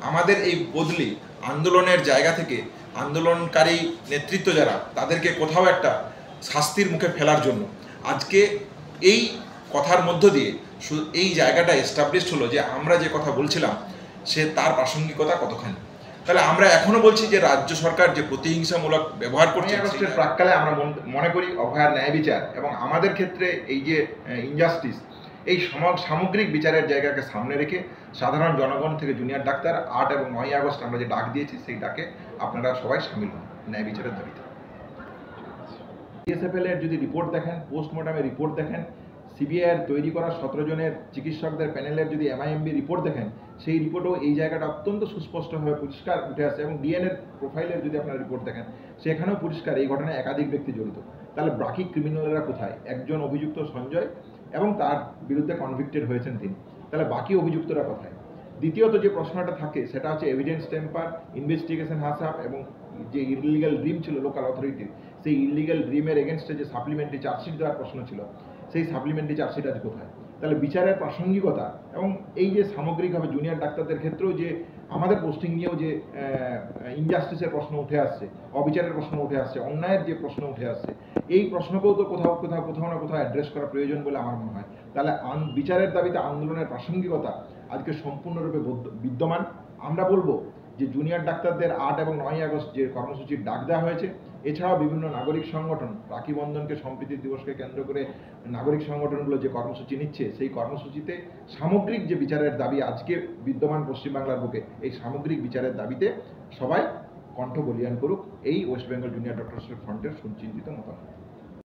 আমাদের এই বদলি আন্দোলনের জায়গা থেকে আন্দোলনকারী নেতৃত্ব যারা তাদেরকে কোথাও একটা শাস্তির মুখে ফেলার জন্য আজকে এই কথার মধ্য দিয়ে এই জায়গাটা এস্টাবলিশড হলো যে আমরা যে কথা বলছিলাম সে তার প্রাসঙ্গিকতা কতখানি। তাহলে আমরা এখনো বলছি যে রাজ্য সরকার যে প্রতিহিংসামূলক ব্যবহার করছে, আগস্টের প্রাককালে আমরা মনে করি অভয়ার ন্যায় বিচার এবং আমাদের ক্ষেত্রে এই যে ইনজাস্টিস, এই সামগ্রিক বিচারের জায়গাকে সামনে রেখে সাধারণ জনগণ থেকে জুনিয়র ডাক্তার 8 এবং 9 আগস্ট আমরা যে ডাক দিয়েছি সেই ডাকে আপনারা সবাই সামিল হন ন্যায় বিচারের দাবিতে। বিএসএফএল এর যদি রিপোর্ট দেখেন, পোস্টমর্টমের রিপোর্ট দেখেন, সিবিআইয়ের তৈরি করা 17 জনের চিকিৎসকদের প্যানেলের যদি এমআইএমবি রিপোর্ট দেখেন, সেই রিপোর্টেও এই জায়গাটা অত্যন্ত সুস্পষ্টভাবে পরিষ্কার উঠে আসে এবং ডিএনএর প্রোফাইলের যদি আপনারা রিপোর্ট দেখেন সেখানেও পরিষ্কার এই ঘটনায় একাধিক ব্যক্তি জড়িত। তাহলে বাকি ক্রিমিনালরা কোথায়? একজন অভিযুক্ত সঞ্জয় এবং তার বিরুদ্ধে কনভিক্টেড হয়েছেন তিনি, তাহলে বাকি অভিযুক্তরা কোথায়? দ্বিতীয়ত যে প্রশ্নটা থাকে সেটা হচ্ছে এভিডেন্স টেম্পার, ইনভেস্টিগেশন হাসাপ এবং যে ইলিগাল ড্রিম ছিল লোকাল অথরিটির, সেই ইলিগাল ড্রিমের এগেনস্টে যে সাপ্লিমেন্টারি চার্জশিট দেওয়ার প্রশ্ন ছিল সেই সাপ্লিমেন্টারি চার্জশিট আজ কোথায়? তাহলে বিচারের প্রাসঙ্গিকতা এবং এই যে সামগ্রিকভাবে জুনিয়র ডাক্তারদের ক্ষেত্রেও যে আমাদের পোস্টিং নিয়েও যে ইনজাস্টিসের প্রশ্ন উঠে আসছে, অবিচারের প্রশ্ন উঠে আসছে, অন্যায়ের যে প্রশ্ন উঠে আসছে, এই প্রশ্নকেও তো কোথাও না কোথাও অ্যাড্রেস করা প্রয়োজন বলে আমার মনে হয়। তাহলে বিচারের দাবিতে আন্দোলনের প্রাসঙ্গিকতা আজকে সম্পূর্ণরূপে বিদ্যমান। আমরা বলবো যে জুনিয়র ডাক্তারদের 8 এবং 9 আগস্ট যে কর্মসূচির ডাক দেওয়া হয়েছে, এছাড়াও বিভিন্ন নাগরিক সংগঠন রাখি বন্ধনকে সম্প্রীতি দিবসকে কেন্দ্র করে নাগরিক সংগঠনগুলো যে কর্মসূচি নিচ্ছে, সেই কর্মসূচিতে সামগ্রিক যে বিচারের দাবি আজকে বিদ্যমান পশ্চিমবাংলার বুকে, এই সামগ্রিক বিচারের দাবিতে সবাই কণ্ঠ বলিয়ান করুক এই ওয়েস্ট বেঙ্গল জুনিয়র ডক্টরস ফ্রন্টের সুচিন্তিত মতামত।